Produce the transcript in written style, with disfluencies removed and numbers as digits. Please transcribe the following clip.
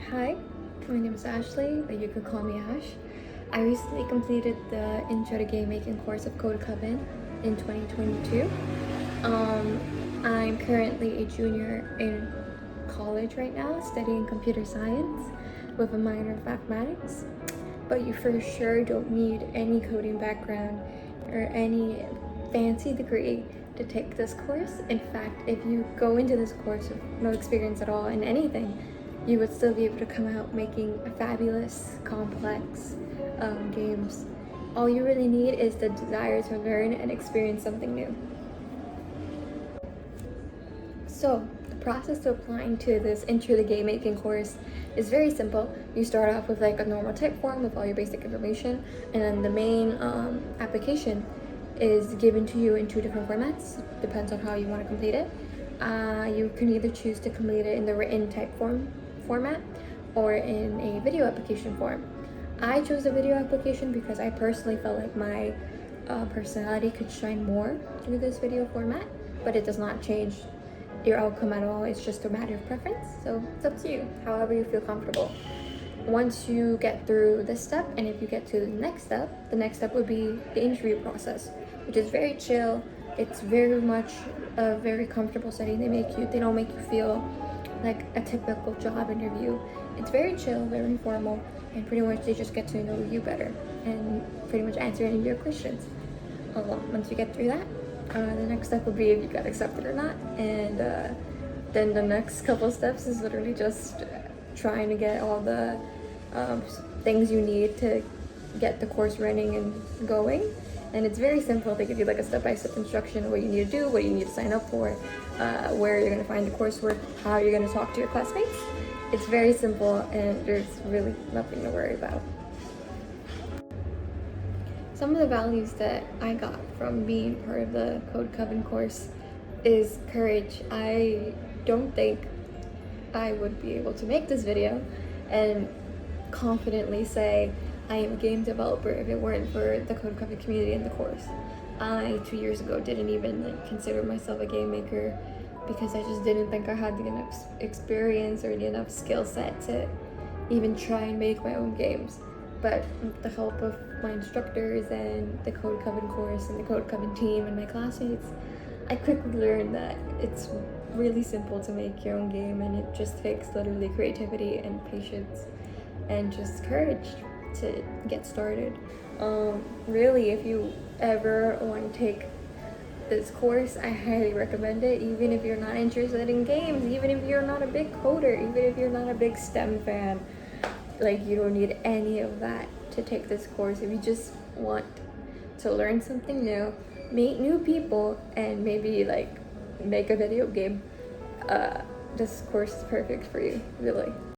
Hi, my name is Ashley, but you could call me Ash. I recently completed the Intro to Game Making course of Coven in 2022. I'm currently a junior in college right now, studying computer science with a minor of mathematics. But you for sure don't need any coding background or any fancy degree to take this course. In fact, if you go into this course with no experience at all in anything, you would still be able to come out making fabulous, complex games. All you really need is the desire to learn and experience something new. So, the process of applying to this Intro to Game Making course is very simple. You start off with like a normal type form with all your basic information, and then the main application is given to you in two different formats. Depends on how you want to complete it. You can either choose to complete it in the written type format or in a video application form. I chose the video application because I personally felt like my personality could shine more through this video format, but it does not change your outcome at all. It's just a matter of preference, so it's up to you, however you feel comfortable. Once you get through this step, and if you get to the next step would be the interview process, which is very chill. It's very much a very comfortable setting. They don't make you feel like a typical job interview. It's very chill, very informal, and pretty much they just get to know you better and pretty much answer any of your questions. Once you get through that, the next step would be if you got accepted or not, and then the next couple steps is literally just trying to get all the things you need to get the course running and going. And it's very simple. They give you like a step-by-step instruction of what you need to do, what you need to sign up for, where you're going to find the coursework, how you're going to talk to your classmates. It's very simple, and there's really nothing to worry about. Some of the values that I got from being part of the Coven course is courage. I don't think I would be able to make this video and confidently say I am a game developer if it weren't for the Coven community and the course. I 2 years ago didn't even consider myself a game maker because I just didn't think I had the enough experience or the enough skill set to even try and make my own games. But with the help of my instructors and the Coven course and the Coven team and my classmates, I quickly learned that it's really simple to make your own game, and it just takes literally creativity and patience and just courage to get started. Really, if you ever want to take this course, I highly recommend it, even if you're not interested in games, even if you're not a big coder, even if you're not a big STEM fan. Like, you don't need any of that to take this course. If you just want to learn something new, meet new people, and maybe like make a video game, this course is perfect for you, really.